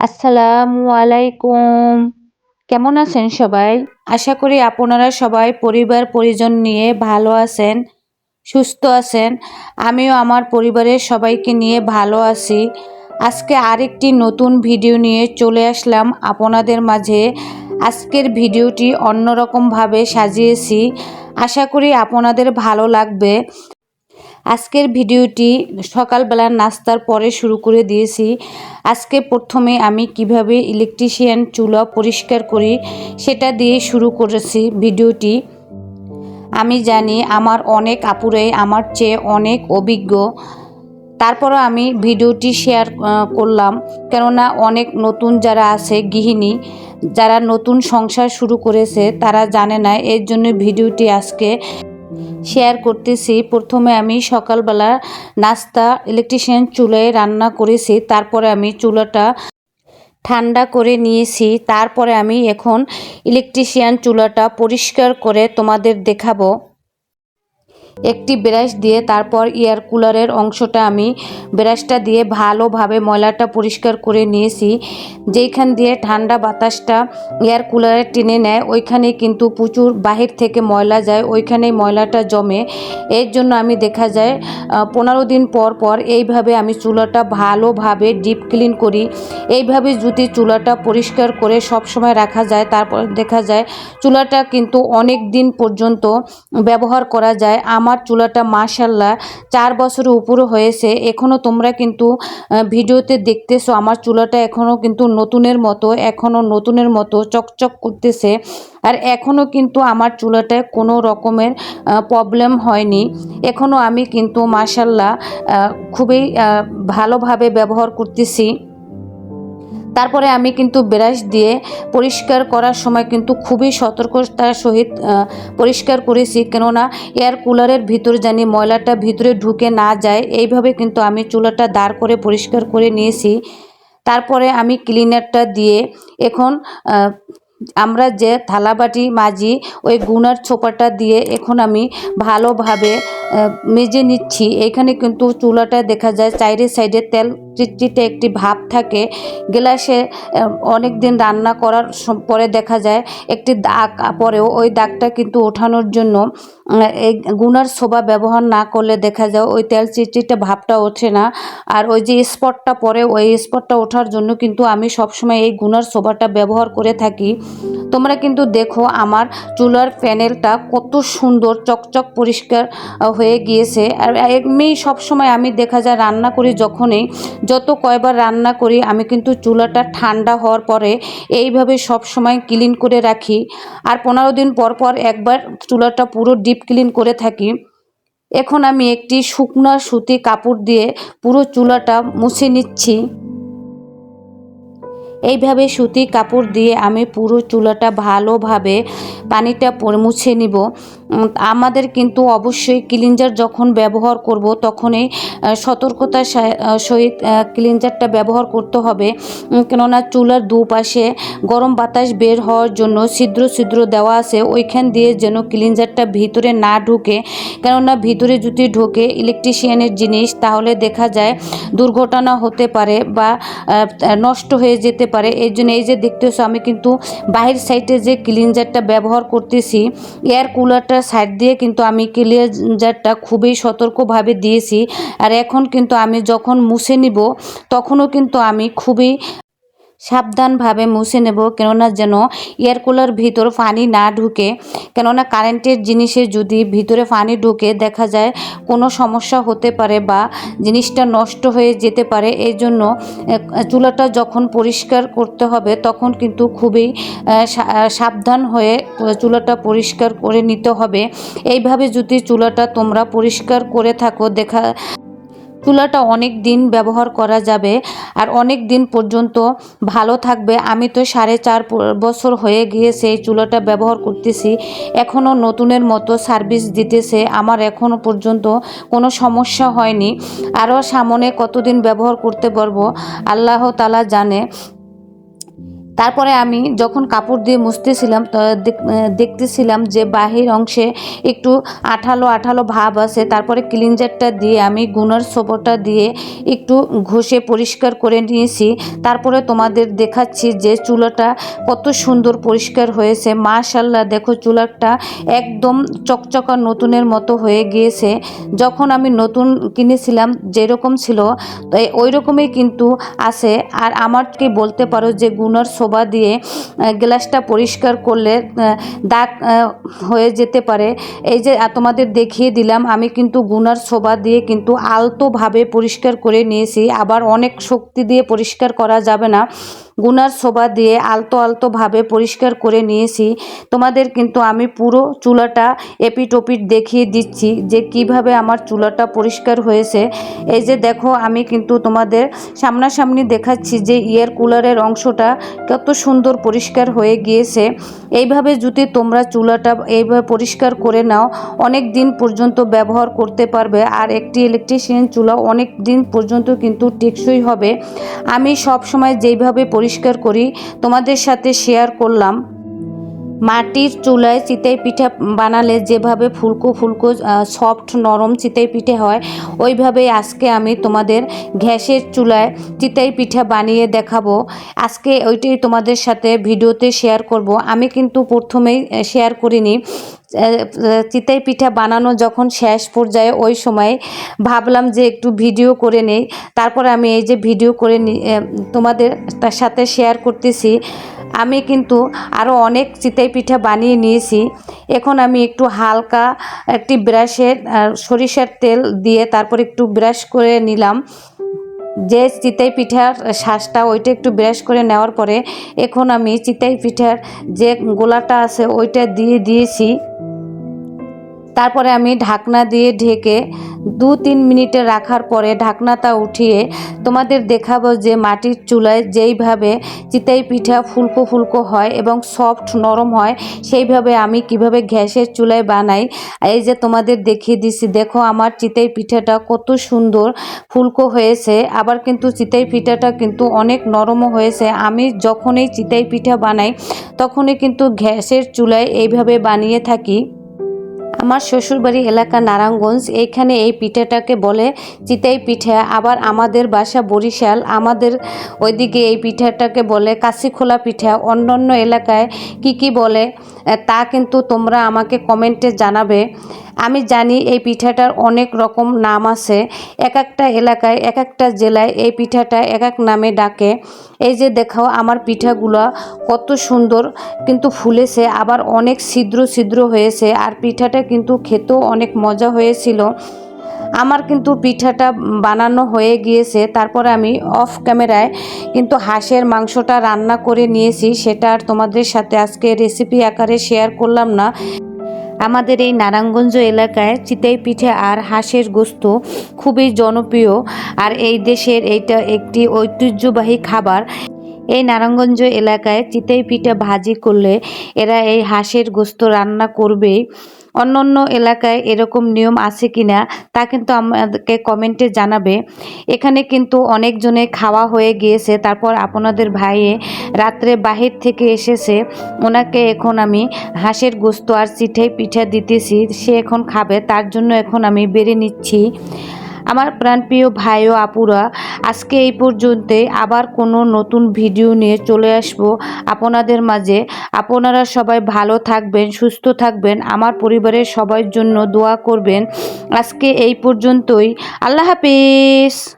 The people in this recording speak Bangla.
আসসালামু আলাইকুম। কেমন আছেন সবাই? আশা করি আপনারা সবাই পরিবার পরিজন নিয়ে ভালো আছেন, সুস্থ আছেন। আমিও আমার পরিবারের সবাইকে নিয়ে ভালো আছি। আজকে আরেকটি নতুন ভিডিও নিয়ে চলে আসলাম আপনাদের মাঝে। আজকের ভিডিওটি অন্যরকমভাবে সাজিয়েছি। আশা করি আপনাদের ভালো লাগবে। আজকের ভিডিওটি সকালবেলার নাস্তার পরে শুরু করে দিয়েছি। আজকে প্রথমে আমি কিভাবে ইলেকট্রিশিয়ান চুলা পরিষ্কার করি সেটা দিয়ে শুরু করেছি ভিডিওটি। আমি জানি আমার অনেক আপুরাই আমার চেয়ে অনেক অভিজ্ঞ, তারপরও আমি ভিডিওটি শেয়ার করলাম, কেননা অনেক নতুন যারা আছে গৃহিণী, যারা নতুন সংসার শুরু করেছে তারা জানে না, এর জন্য ভিডিওটি আজকে শেয়ার করতেছি। প্রথমে আমি সকালবেলা নাস্তা ইলেকট্রিশিয়ান চুলায় রান্না করেছি, তারপরে আমি চুলাটা ঠান্ডা করে নিয়েছি। তারপরে আমি এখন ইলেকট্রিশিয়ান চুলাটা পরিষ্কার করে তোমাদের দেখাবো। একটি ব্রাশ দিয়ে তারপর এয়ার কুলারের অংশটা আমি ব্রাশটা দিয়ে ভালোভাবে ময়লাটা পরিষ্কার করে নিয়েছি। যেইখান দিয়ে ঠান্ডা বাতাসটা এয়ার কুলারে টেনে নেয় ওইখানে কিন্তু প্রচুর বাহির থেকে ময়লা যায়, ওইখানেই ময়লাটা জমে। এর জন্য আমি দেখা যায় 15 দিন পর পর এইভাবে আমি চুলাটা ভালোভাবে ডিপ ক্লিন করি। এইভাবে যদি চুলাটা পরিষ্কার করে সব সময় রাখা যায়, তারপর দেখা যায় চুলাটা কিন্তু অনেক দিন পর্যন্ত ব্যবহার করা যায়। আমার চুলাটা মাশাআল্লাহ 4 বছরের উপরে হয়েছে, এখনও তোমরা কিন্তু ভিডিওতে দেখতেছো আমার চুলাটা এখনও কিন্তু নতুনের মতো চকচক করতেছে। আর এখনও কিন্তু আমার চুলাটায় কোনো রকমের প্রবলেম হয়নি। এখনও আমি কিন্তু মাশাআল্লাহ খুবই ভালোভাবে ব্যবহার করতেছি। তারপরে আমি কিন্তু ব্রাশ দিয়ে পরিষ্কার করার সময় কিন্তু খুবই সতর্কতার সহিত পরিষ্কার করেছি, কেননা এয়ার কুলারের ভিতর জানি ময়লাটা ভিতরে ঢুকে না যায়। এইভাবে কিন্তু আমি চুলাটা দাঁড় করে পরিষ্কার করে নিয়েছি। তারপরে আমি ক্লিনারটা দিয়ে এখন আমরা যে থালাবাটি মাজি ওই গুনার ছোপাটা দিয়ে এখন আমি ভালোভাবে মেজে নিচ্ছি। এখানে কিন্তু চুলাটা দেখা যায় চাইরে সাইডে তেল চিটচিটে একটি ভাব থাকে। গ্যাসে অনেক দিন রান্না করার পরে দেখা যায় একটি দাগ পরেও, ওই দাগটা কিন্তু ওঠানোর জন্য এই গুনার সোবা ব্যবহার না করলে দেখা যায় ওই তেল চিটচিটে ভাবটা ওঠে না। আর ওই যে স্পটটা পরে ওই স্পটটা ওঠার জন্য কিন্তু আমি সবসময় এই গুনার সোবাটা ব্যবহার করে থাকি। তোমরা কিন্তু দেখো আমার চুলার প্যানেলটা কত সুন্দর চকচক পরিষ্কার হয়ে গিয়েছে। আর এমনি সবসময় আমি দেখা যায় রান্না করি, যত কয়বার রান্না করি আমি কিন্তু চুলাটা ঠান্ডা হওয়ার পরে এইভাবে সবসময় ক্লিন করে রাখি। আর 15 দিন পর পর একবার চুলাটা পুরো ডিপ ক্লিন করে থাকি। এখন আমি একটি শুকনো সুতি কাপড় দিয়ে পুরো চুলাটা মুছে নিচ্ছি। এইভাবে সুতি কাপড় দিয়ে আমি পুরো চুলাটা ভালোভাবে পানিটা মুছে নিব। আমাদের কিন্তু অবশ্যই ক্লিনজার যখন ব্যবহার করব তখনই সতর্কতার সহিত ক্লিনজারটা ব্যবহার করতে হবে, কেননা চুলার দুপাশে গরম বাতাস বের হওয়ার জন্য ছিদ্র ছিদ্র দেওয়া আছে, ওইখান দিয়ে যেন ক্লিনজারটা ভিতরে না ঢুকে। কেননা ভিতরে যদি ঢোকে ইলেকট্রিশিয়ানের জিনিস তাহলে দেখা যায় দুর্ঘটনা হতে পারে বা নষ্ট হয়ে যেতে পারে। এই জন্য এই যে দেখতেছো আমি কিন্তু বাহির সাইডে যে ক্লিনজারটা ব্যবহার করতেছি, এয়ার কুলারটার সাইড দিয়ে কিন্তু আমি ক্লিনজারটা খুবই সতর্কভাবে দিয়েছি। আর এখন কিন্তু আমি যখন মুছে নিব তখনও কিন্তু আমি খুবই সাবধানভাবে মুছে নেব, কেননা যেন এয়ার কুলার ভিতর পানি না ঢুকে। কেননা কারেন্টের জিনিসে যদি ভিতরে পানি ঢুকে দেখা যায় কোনো সমস্যা হতে পারে বা জিনিসটা নষ্ট হয়ে যেতে পারে। এই জন্য চুলাটা যখন পরিষ্কার করতে হবে তখন কিন্তু খুবই সাবধান হয়ে চুলাটা পরিষ্কার করে নিতে হবে। এইভাবে যদি চুলাটা তোমরা পরিষ্কার করে থাকো চুলাটা অনেক দিন ব্যবহার করা যাবে আর অনেক দিন পর্যন্ত ভালো থাকবে। আমি তো 4.5 বছর হয়ে গিয়েছে এই চুলাটা ব্যবহার করতেছি, এখনও নতুনের মতো সার্ভিস দিতেছে, আমার এখনও পর্যন্ত কোনো সমস্যা হয়নি। আরও সামনে কতদিন ব্যবহার করতে পারবো আল্লাহ তাআলা জানে। তারপরে আমি যখন কাপড় দিয়ে মুছতেছিলাম দেখতেছিলাম যে বাহির অংশে একটু আঠালো আঠালো ভাব আছে। তারপরে ক্লিনজারটা দিয়ে আমি গুনার সোপটা দিয়ে একটু ঘষে পরিষ্কার করে নিয়েছি। তারপরে তোমাদের দেখাচ্ছি যে চুলাটা কত সুন্দর পরিষ্কার হয়েছে। মাশাআল্লাহ, দেখো চুলাটা একদম চকচকা নতুনের মতো হয়ে গিয়েছে। যখন আমি নতুন কিনেছিলাম যেরকম ছিল ওই রকমই কিন্তু আছে। আর আমাকে বলতে পারো যে গুনার সোবা দিয়ে গ্লাসটা পরিষ্কার করলে দাগ হয়ে যেতে পারে। এই যে তোমাদের দেখিয়ে দিলাম, আমি কিন্তু গুনার সোবা দিয়ে কিন্তু আলতোভাবে পরিষ্কার করে নিয়েছি। আবার অনেক শক্তি দিয়ে পরিষ্কার করা যাবে না, গুনার সোবা দিয়ে আলতো আলতোভাবে পরিষ্কার করে নিয়েছি। তোমাদের কিন্তু আমি পুরো চুলাটা এপিট ওপিট দেখিয়ে দিচ্ছি যে কিভাবে আমার চুলাটা পরিষ্কার হয়েছে। এই যে দেখো, আমি কিন্তু তোমাদের সামনাসামনি দেখাচ্ছি যে এয়ার কুলারের অংশটা কত সুন্দর পরিষ্কার হয়ে গিয়েছে। এইভাবে যদি তোমরা চুলাটা এইভাবে পরিষ্কার করে নাও, অনেক দিন পর্যন্ত ব্যবহার করতে পারবে। আর একটি ইলেকট্রিশিয়ান চুলা অনেক দিন পর্যন্ত কিন্তু টেকসই হবে। আমি সব সময় যেইভাবে পরিষ্কার করি তোমাদের সাথে শেয়ার করলাম। মাটির চুলায় চিতই পিঠা বানালে যেভাবে ফুলকো ফুলকো সফট নরম চিতই পিঠে হয়, ওইভাবেই আজকে আমি তোমাদের গ্যাসের চুলায় চিতই পিঠা বানিয়ে দেখাবো। আজকে ওইটাই তোমাদের সাথে ভিডিওতে শেয়ার করব। আমি কিন্তু প্রথমেই শেয়ার করিনি। চিতই পিঠা বানানো যখন শেষ পর্যায়ে ওই সময় ভাবলাম যে একটু ভিডিও করে নেই। তারপরে আমি এই যে ভিডিও করে তোমাদের তার সাথে শেয়ার করতেছি। আমি কিন্তু আরও অনেক চিতই পিঠা বানিয়ে নিয়েছি। এখন আমি একটু হালকা একটি ব্রাশের সরিষার তেল দিয়ে তারপর একটু ব্রাশ করে নিলাম। যে চিতই পিঠার শ্বাসটা ওইটা একটু ব্রাশ করে নেওয়ার পরে এখন আমি চিতই পিঠার যে গোলাটা আছে ওইটা দিয়ে দিয়েছি। তারপরে আমি ঢাকনা দিয়ে ঢেকে 2-3 মিনিটে রাখার পরে ঢাকনাটা উঠিয়ে তোমাদের দেখাবো যে মাটির চুলায় যেইভাবে চিতই পিঠা ফুলকো ফুলকো হয় এবং সফট নরম হয়, সেইভাবে আমি কিভাবে গ্যাসের চুলায় বানাই। এই যে তোমাদের দেখিয়ে দিছি, দেখো আমার চিতই পিঠাটা কত সুন্দর ফুলকো হয়েছে। আবার কিন্তু চিতই পিঠাটা কিন্তু অনেক নরমও হয়েছে। আমি যখনই চিতই পিঠা বানাই তখনই কিন্তু গ্যাসের চুলায় এইভাবে বানিয়ে থাকি। আমার শ্বশুরবাড়ি এলাকা নারায়ণগঞ্জ, এইখানে এই পিঠাটাকে বলে চিতই পিঠা। আবার আমাদের বাসা বরিশাল, আমাদের ওইদিকে এই পিঠাটাকে বলে কাশিখোলা পিঠা। অন্যান্য এলাকায় কি বলে তা কিন্তু তোমরা আমাকে কমেন্টে জানাবে। আমি জানি এই পিঠাটার অনেক রকম নাম আছে, এক একটা এলাকায় এক একটা জেলায় এই পিঠাটা এক এক নামে ডাকে। এই যে দেখো আমার পিঠাগুলো কত সুন্দর কিন্তু ফুলেছে, আবার অনেক ছিদ্র ছিদ্র হয়েছে। আর পিঠাটা কিন্তু খেতেও অনেক মজা হয়েছিল। আমার কিন্তু পিঠাটা বানানো হয়ে গিয়েছে। তারপরে আমি অফ ক্যামেরায় কিন্তু হাঁসের মাংসটা রান্না করে নিয়েছি। সেটা আর তোমাদের সাথে আজকে রেসিপি আকারে শেয়ার করলাম না। আমাদের এই নারায়ণগঞ্জ এলাকায় চিতই পিঠা আর হাঁসের গোস্ত খুবই জনপ্রিয়। আর এই দেশের এইটা একটি ঐতিহ্যবাহী খাবার। এই নারায়ণগঞ্জ এলাকায় চিতই পিঠা ভাজি করলে এরা এই হাঁসের গোস্ত রান্না করবেই। অন্য অন্য এলাকায় এরকম নিয়ম আছে কিনা তা কিন্তু আমাদেরকে কমেন্টে জানাবে। এখানে কিন্তু অনেকজনে খাওয়া হয়ে গিয়েছে। তারপর আপনাদের ভাইয়ে রাত্রে বাহির থেকে এসেছে, ওনাকে এখন আমি হাঁসের গোস্ত আর চিতই পিঠা দিতেছি, সে এখন খাবে, তার জন্য এখন আমি বেড়ে নিচ্ছি। আমার প্রাণপ্রিয় ভাই ও আপুরা, আজকে এই পর্যন্তই। আবার কোনো নতুন ভিডিও নিয়ে চলে আসব আপনাদের মাঝে। আপনারা সবাই ভালো থাকবেন, সুস্থ থাকবেন, আমার পরিবারের সবার জন্য দোয়া করবেন। আজকে এই পর্যন্তই। আল্লাহ হাফেজ।